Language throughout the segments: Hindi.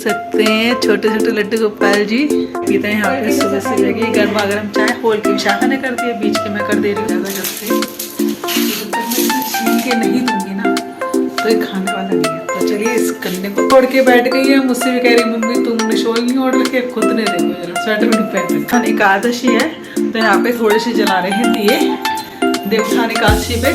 सकते हैं छोटे छोटे लड्डू गोपाल जी पीते हैं यहाँ पे सुबह सुबह की गर्मा गर्म चाय। होल की विशाखा ने कर दी है, बीच के मैं कर दे रही हूँ। जब तक मैं छीन के नहीं दूंगी ना तो ये खाने वाला नहीं है। तो चलिए इस कन्ने को तोड़ के बैठ गई है, मुझसे भी कह रही मम्मी तुमने शॉल नहीं ओढ़ रखे, खुद ने देखो जरा स्वेटर भी पहन रखा। एकादशी है तो यहाँ पे थोड़े से जला रहे हैं दिए देवस्थान एकादशी पे।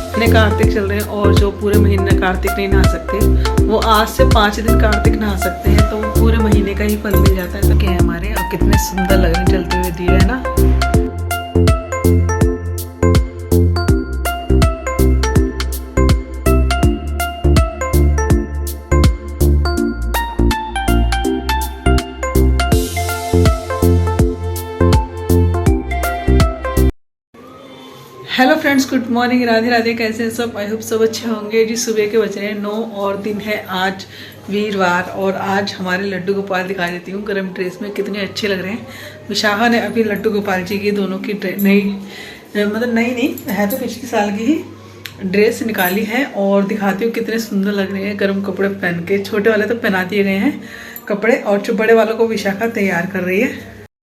इतने कार्तिक चल रहे हैं और जो पूरे महीने कार्तिक नहीं नहा सकते वो आज से 5 दिन कार्तिक नहा सकते हैं, तो वो पूरे महीने का ही फल मिल जाता है। तो क्या है हमारे, और कितने सुंदर लग रहे हैं चलते हुए दिए, है ना। Hello friends, good morning, Radhe Radhe. कैसे हैं सब? आई होप सब अच्छे होंगे जी। सुबह के बज रहे हैं 9 और दिन है आज वीरवार। और आज हमारे लड्डू गोपाल दिखा देती हूँ गर्म ड्रेस में, कितने अच्छे लग रहे हैं। विशाखा ने अभी लड्डू गोपाल जी की दोनों की नई मतलब नई नहीं है तो पिछले साल की ही ड्रेस निकाली है और दिखाती हूँ कितने सुंदर लग रहे हैं गर्म कपड़े पहन के। छोटे वाले तो पहना दिए गए हैं कपड़े और जो बड़े वालों को विशाखा तैयार कर रही है।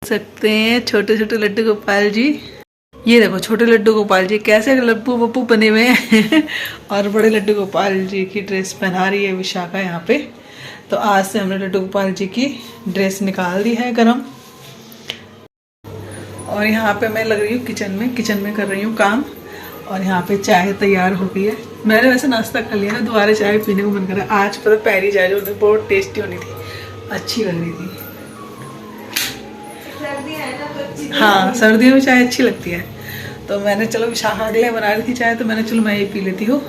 सकते हैं छोटे छोटे लड्डू गोपाल जी। ये देखो छोटे लड्डू गोपाल जी कैसे लप्पू पप्पू बने हुए हैं और बड़े लड्डू गोपाल जी की ड्रेस पहना रही है विशाखा यहाँ पे। तो आज से हमने लड्डू गोपाल जी की ड्रेस निकाल दी है गरम। और यहाँ पे मैं लग रही हूँ किचन में कर रही हूँ काम। और यहाँ पे चाय तैयार हो गई है। मैंने वैसे नाश्ता कर लिया है, दोबारा चाय पीने को मन कर रहा है। आज पता पहली चाय जो बहुत टेस्टी होनी थी, अच्छी लग रही थी। हाँ, सर्दियों में चाय अच्छी लगती है। तो मैंने चलो विशाखा के लिए बना रही थी चाय, तो मैंने चलो मैं ये पी लेती हूँ।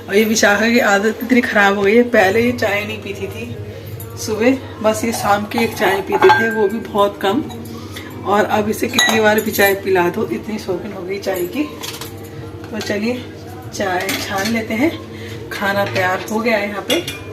और ये विशाखा की आदत इतनी ख़राब हो गई है, पहले ये चाय नहीं पीती थी सुबह, बस ये शाम की एक चाय पीते थे वो भी बहुत कम। और अब इसे कितनी बार भी चाय पिला दो, इतनी शौकीन हो गई चाय की। तो चलिए चाय छान लेते हैं। खाना तैयार हो गया है यहाँ पे।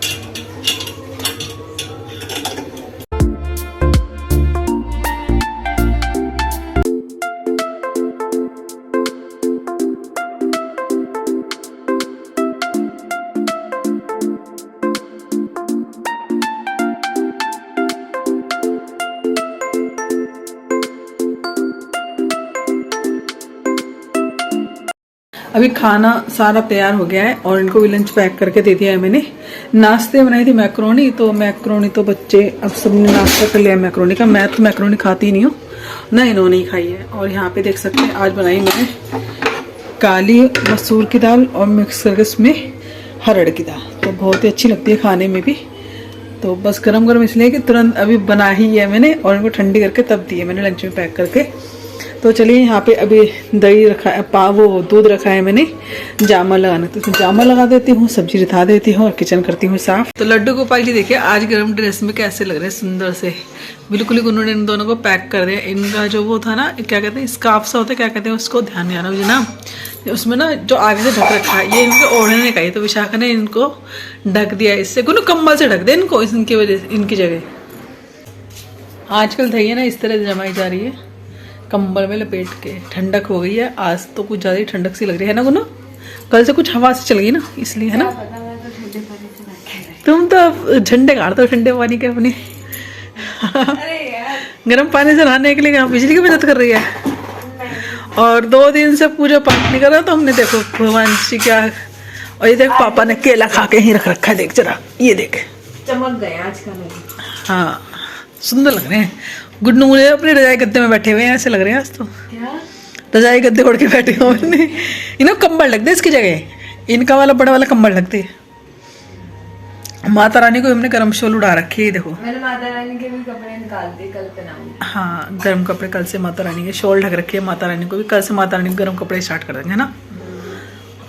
अभी खाना सारा तैयार हो गया है और इनको भी लंच पैक करके दे दिया है मैंने। नाश्ते बनाई थी मैक्रोनी, तो मैक्रोनी तो बच्चे अब सबने नाश्ता कर लिया मैक्रोनी का। मैं तो मैक्रोनी खाती नहीं हूँ ना, इन्होंने ही खाई है। और यहाँ पे देख सकते हैं आज बनाई मैंने काली मसूर की दाल और मिक्स करके उसमें हरड़ की दाल, तो बहुत ही अच्छी लगती है खाने में भी। तो बस गरम गरम इसलिए कि तुरंत अभी बना ही है मैंने और इनको ठंडी करके तब दी है मैंने लंच में पैक करके। तो चलिए यहाँ पे अभी दही रखा है, वो दूध रखा है मैंने जामा लगाना, तो इसमें जामा लगा देती हूँ, सब्जी रिथा देती हूँ और किचन करती हूँ साफ। तो लड्डू गोपाल जी देखिए आज गर्म ड्रेस में कैसे लग रहे हैं, सुंदर से बिल्कुल ही। उन्होंने इन दोनों को पैक कर दिया। इनका जो वो था ना, क्या कहते हैं स्कार्फ सा होता है, क्या कहते हैं उसको, ध्यान नहीं आ रहा मुझे ना, उसमें ना जो आगे से ढक रखा है, ये इनको ओढ़ने का ही। तो विशाखा ने इनको ढक दिया इससे, कम्बल से ढक दे इनको, इनकी वजह से इनकी जगह। आजकल दही है ना इस तरह जमाई जा रही है कंबल में लपेट के। ठंडक हो गई है आज तो, कुछ ज़्यादा ही ठंडक सी लग रही है ना गुनो। कल से कुछ हवा से चल गई ना, इसलिए है ना। तुम तो अब झंडे गाड़ते हो ठंडे पानी के अपने। गर्म पानी से नहाने के लिए यहाँ बिजली की मदद कर रही है। और 2 दिन से पूजा पाठ नहीं कर रहा, तो हमने देखो भगवान जी क्या। और ये देख पापा ने केला खा के ही रख रखा है, देख जरा, ये देख चमक गए आज का। हाँ सुंदर लग रहे हैं। गुड्नू मुझे अपने रजाई गद्दे में बैठे हुए हैं ऐसे लग रहे हैं आज तो। रजाई गद्दे ओढ़ के बैठे हुए हैं। इन्हें कंबल लगते इसकी जगह, इनका वाला बड़ा वाला कंबल लगते। माता रानी को हमने गर्म शॉल उड़ा रखी है, देखो मैंने माता रानी के भी कपड़े निकाल दिए, कल पहनाऊंगी। हाँ गर्म कपड़े कल से माता रानी के शॉल ढक रखी है। माता रानी को भी कल से माता रानी को गर्म कपड़े स्टार्ट कर देंगे ना।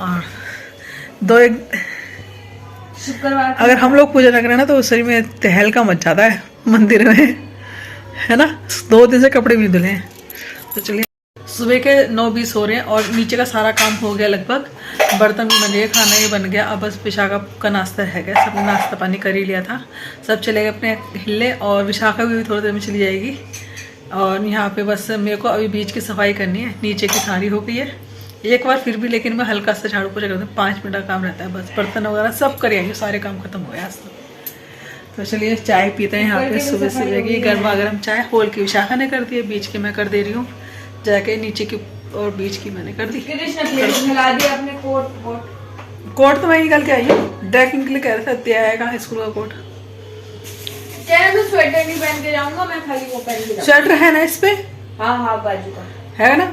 और 2-1 शुक्रवार अगर हम लोग पूजा न करें ना तो शरीर में तहलका मच जाता है मंदिर में, है ना। 2 दिन से कपड़े भी नहीं धुले हैं। तो चलिए सुबह के 9:20 हो रहे हैं और नीचे का सारा काम हो गया लगभग। बर्तन भी बन गए, खाना भी बन गया। अब बस विशाखा का नाश्ता है गया, सबने नाश्ता पानी कर ही लिया था। सब चले गए अपने हिल्ले और विशाखा भी थोड़ी देर में चली जाएगी। और यहाँ पे बस मेरे को अभी बीच की सफाई करनी है, नीचे की सारी हो गई है एक बार फिर भी, लेकिन मैं हल्का सा झाड़ू पोछा करती हूँ। 5 मिनट का काम रहता है बस। बर्तन वगैरह सब कर आएंगे, सारे काम खत्म हो गए आज तो। तो चलिए चाय पीते हैं यहाँ पे सुबह सुबह की गर्मा गर्म चाय। होल की विशाखा ने कर दी है, बीच की मैं कर दे रही हूँ जाके, नीचे की और बीच की मैंने कर दी। अपने कोट तो मैं निकाल के आई हूँ, ड्रैकिंग के लिए कह रहे थे आएगा स्कूल का कोट। मैं स्वेटर नहीं पहन के जाऊंगा, मैं खाली वो पहन के जाऊंगा। स्वेटर है ना इस पे? हाँ बाजू का है ना,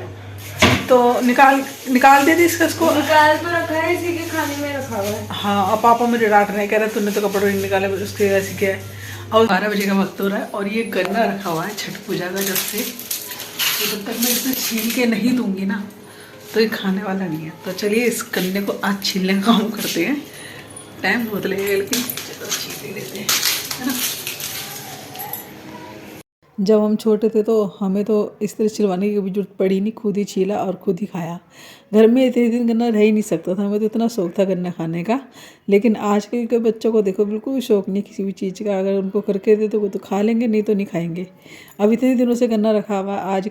तो निकाल दे दी इसको। निकाल तो रखा है, इसी के खाने में रखा हुआ है। हाँ, अब पापा मुझे डांट रहे, कह रहे तूने तो कपड़े नहीं निकाले, उसके ऐसे क्या है। और 12 बजे का वक्त हो रहा है और ये गन्ना रखा हुआ है छठ पूजा का जब से, तो जब तक मैं इसे छील के नहीं दूंगी ना तो ये खाने वाला नहीं है। तो चलिए इस गन्ने को आज छीलने का काम करते हैं, टाइम बहुत लगेगा लेकिन चलो छील ही लेते हैं, है ना। जब हम छोटे थे तो हमें तो इस तरह छिलवाने की कभी जरूरत पड़ी नहीं, खुद ही छीला और खुद ही खाया। घर में इतने दिन गन्ना रह ही नहीं सकता था, हमें तो इतना शौक था गन्ना खाने का। लेकिन आजकल के बच्चों को देखो, बिल्कुल भी शौक नहीं किसी भी चीज़ का। अगर उनको करके दे तो वो तो खा लेंगे, नहीं तो नहीं खाएंगे। अब इतने दिनों से गन्ना रखा हुआ, आज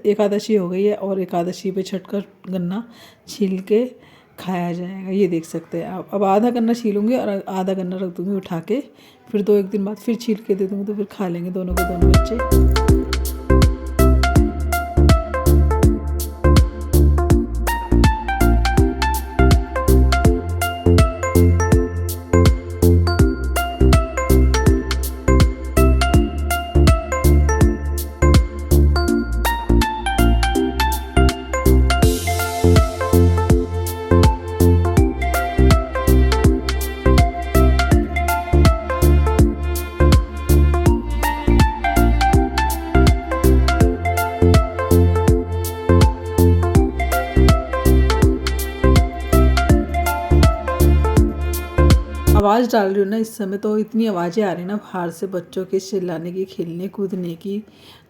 एकादशी हो गई है और एकादशी पे छठ कर गन्ना छील के खाया जाएगा। ये देख सकते हैं आप। अब आधा गन्ना छीलूँगी और आधा गन्ना रख दूँगी उठा के, फिर 2-1 दिन बाद फिर छील के दे दूँगी, तो फिर खा लेंगे दोनों के दोनों बच्चे। आवाज़ डाल रही हूँ ना इस समय, तो इतनी आवाज़ें आ रही ना बाहर से, बच्चों के चिल्लाने की, खेलने कूदने की।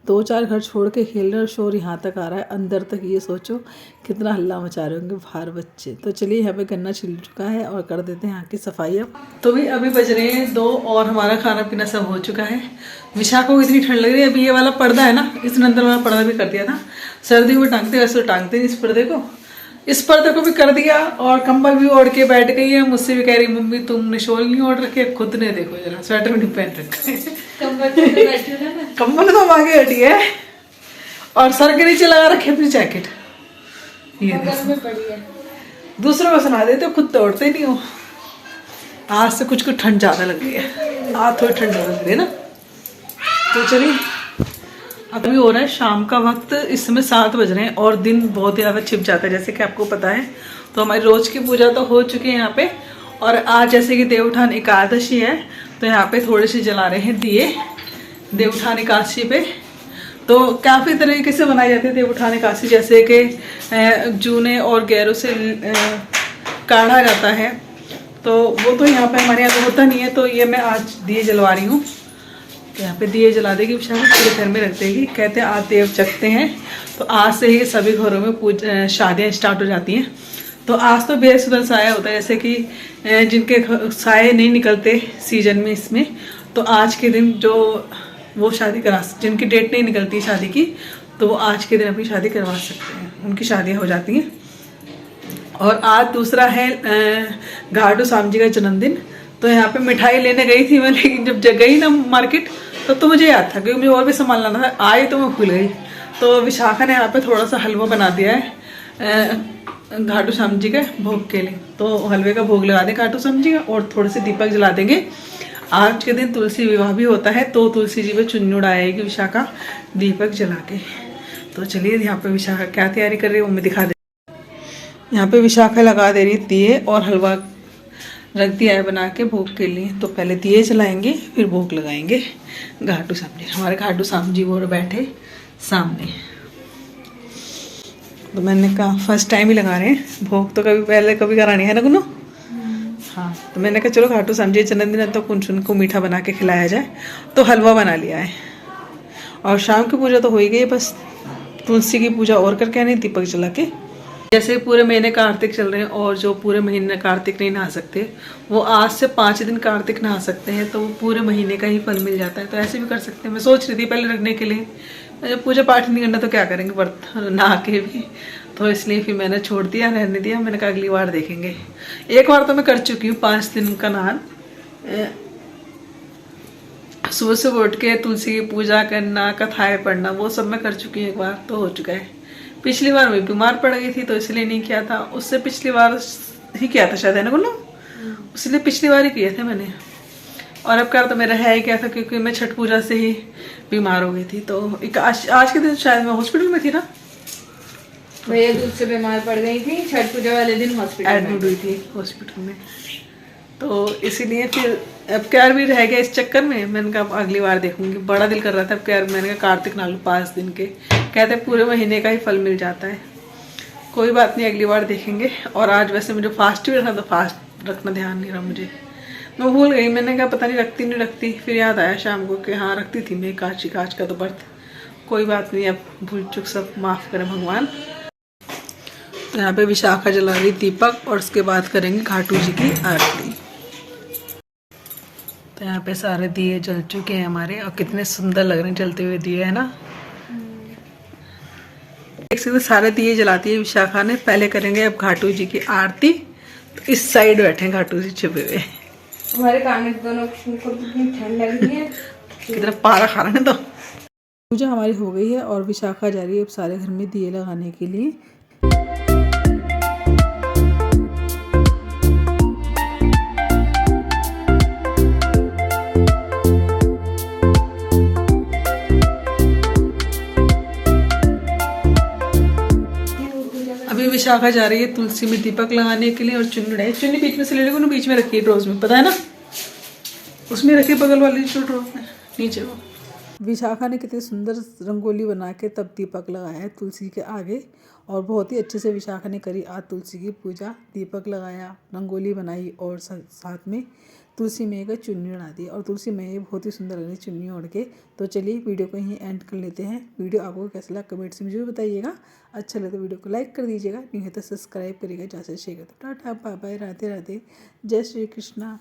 2-4 घर छोड़ के खेल रहे और शोर यहाँ तक आ रहा है, अंदर तक। ये सोचो कितना हल्ला मचा रहे होंगे बाहर बच्चे। तो चलिए यहाँ पे गन्ना छिल चुका है और कर देते हैं यहाँ की सफाई। अब तो भी अभी बज रहे हैं 2 और हमारा खाना पीना सब हो चुका है। विशाखा को इतनी ठंड लग रही है, अभी ये वाला पर्दा है ना, इसने अंदर वाला पर्दा भी कर दिया था। सर्दी में टांगते वैसे तो टांगते नहीं इस पर्दे को, इस पर्दे को भी कर दिया और कंबल भी ओढ़ के बैठ गई है। मुझसे भी कह रही मम्मी तुमने शॉल नहीं ओढ़ रखे, खुद ने देखो जरा स्वेटर भी नहीं पहन रखा। कंबल तो आगे हटी है और सर के नीचे लगा रखे अपनी जैकेट। ये दूसरों को सुना देते, खुद तो ओढ़ते नहीं हो। आज से कुछ ठंड ज्यादा लग रही है, आज थोड़ी ठंड लग रही है ना। तो चलिए अभी हो रहा है शाम का वक्त, इस समय 7 बज रहे हैं और दिन बहुत ज़्यादा छिप जाता है जैसे कि आपको पता है। तो हमारी रोज की पूजा तो हो चुकी है यहाँ पे, और आज जैसे कि देवउठान एकादशी है तो यहाँ पे थोड़े से जला रहे हैं दिए देवउठान एकादशी पे। तो काफ़ी तरीके से बनाई जाती है देवउठान एकादशी, जैसे कि जूने और गैरों से काढ़ा जाता है, तो वो तो यहाँ पे हमारे यहाँ तो होता नहीं है। तो ये मैं आज दिए जलवा रही हूँ, यहाँ पे दिए जला देगी विशाखा, पूरे घर में रख देगी। कहते हैं आज देव जगते हैं, तो आज से ही सभी घरों में शादियाँ स्टार्ट हो जाती हैं। तो आज तो बेसुधर साया होता है, जैसे कि जिनके साए नहीं निकलते सीजन में इसमें, तो आज के दिन जो वो शादी करा, जिनकी डेट नहीं निकलती शादी की, तो वो आज के दिन अपनी शादी करवा सकते हैं, उनकी शादियाँ हो जाती हैं। और आज दूसरा है घाटू श्याम जी का जन्मदिन। तो यहाँ पे मिठाई लेने गई थी मैं, लेकिन जब गई ना मार्केट तो मुझे याद था, क्योंकि मुझे और भी सामान लाना था। आई तो मैं भूल गई। तो विशाखा ने यहाँ पे थोड़ा सा हलवा बना दिया है घाटू श्याम जी के भोग के लिए। तो हलवे का भोग लगा दें घाटू श्याम जी का और थोड़े से दीपक जला देंगे। आज के दिन तुलसी विवाह भी होता है, तो तुलसी जी पे चुन्नी उड़ाएगी विशाखा दीपक जला के। तो चलिए यहाँ पे विशाखा क्या तैयारी कर रही है वो मैं दिखा दे। यहाँ पे विशाखा लगा दे रही दिए और हलवा रख दिया है बना के भोग के लिए। तो पहले दिए जलाएंगे फिर भोग लगाएंगे घाटू श्याम जी। हमारे घाटू श्याम जी वो बैठे सामने। तो मैंने कहा फर्स्ट टाइम ही लगा रहे हैं भोग, तो कभी पहले कभी करानी है ना गुनो। हाँ, तो मैंने कहा चलो घाटू श्याम जी जन्मदिन है तो कुछ उनको मीठा बना के खिलाया जाए। तो हलवा बना लिया है और शाम की पूजा तो हो ही गई, बस तुलसी की पूजा और करके आनी दीपक जला के। जैसे पूरे महीने कार्तिक चल रहे हैं और जो पूरे महीने कार्तिक नहीं नहा सकते वो आज से 5 दिन कार्तिक नहा सकते हैं, तो वो पूरे महीने का ही फल मिल जाता है। तो ऐसे भी कर सकते हैं। मैं सोच रही थी पहले रखने के लिए, जब पूजा पाठ नहीं करना तो क्या करेंगे व्रत नहा के भी, तो इसलिए फिर मैंने छोड़ दिया, रहने दिया। मैंने कहा अगली बार देखेंगे। एक बार तो मैं कर चुकी हूँ 5 दिन का नहान, सुबह सुबह उठ के तुलसी की पूजा करना, कथाएं पढ़ना, वो सब मैं कर चुकी हूँ एक बार, तो हो चुका है। पिछली बार मैं बीमार पड़ गई थी तो इसलिए नहीं किया था, उससे पिछली बार ही किया था शायद, है ना बोलो, इसलिए पिछली बार ही किए थे मैंने। और अब क्या तो मेरा है ही क्या था, क्योंकि मैं छठ पूजा से ही बीमार हो गई थी। तो आज के दिन शायद मैं हॉस्पिटल में थी ना, भैया दूध से बीमार पड़ गई थी, छठ पूजा वाले दिन हॉस्पिटल एडमिट हुई थी हॉस्पिटल में। तो इसीलिए फिर अब क्या भी रह गया इस चक्कर में, मैंने कहा अगली बार देखूंगी। बड़ा दिल कर रहा था अब क्या, मैंने कहा कार्तिक नालू 5 दिन के, कहते हैं पूरे महीने का ही फल मिल जाता है। कोई बात नहीं, अगली बार देखेंगे। और आज वैसे मुझे फास्ट भी रखना, तो फास्ट रखना ध्यान नहीं रहा मुझे, मैं भूल गई। मैंने कहा पता नहीं रखती नहीं रखती, फिर याद आया शाम को कि हाँ रखती थी मैं काची काच का तो व्रत। कोई बात नहीं, अब भूल चुक सब माफ़ करें भगवान। तो यहाँ पे विशाखा जला रही दीपक, और उसके बाद करेंगे घाटू जी की आरती। तो यहाँ पे सारे दिए जल चुके हैं हमारे, और कितने सुंदर लग रहे हैं जलते हुए दिए, है ना। एक से सारे दिए जलाती है विशाखा ने। पहले करेंगे अब घाटू जी की आरती। तो इस साइड बैठे घाटू जी छुपे हुए, हमारे कान दोनों को कितनी ठंड लग रही है, कितना पारा खा रहे हैं। तो पूजा हमारी हो गई है और विशाखा जा रही है अब सारे घर में दिए लगाने के लिए। अभी विशाखा जा रही है तुलसी में दीपक लगाने के लिए, और चुन्नी चुन्नी बीच में से ले लेगी, उन्होंने बीच में रखी है ड्रोज में, पता है ना, उसमें रखी बगल वाली जो ड्रोज में नीचे वो। विशाखा ने कितनी सुंदर रंगोली बना के तब दीपक लगाया है तुलसी के आगे, और बहुत ही अच्छे से विशाखा ने करी आज तुलसी की पूजा। दीपक लगाया, रंगोली बनाई, और साथ में तुलसी मैया का चुन्नी उड़ा दी, और तुलसी मैया बहुत ही सुंदर लग रही चुन्नी ओढ़ के। तो चलिए वीडियो को यहीं एंड कर लेते हैं। वीडियो आपको कैसा लगा कमेंट से मुझे बताइएगा। अच्छा लगे तो वीडियो को लाइक कर दीजिएगा, नहीं है तो सब्सक्राइब करिएगा। जैसे शेयर तो tata bye bye, Radhe Radhe, जय श्री कृष्णा।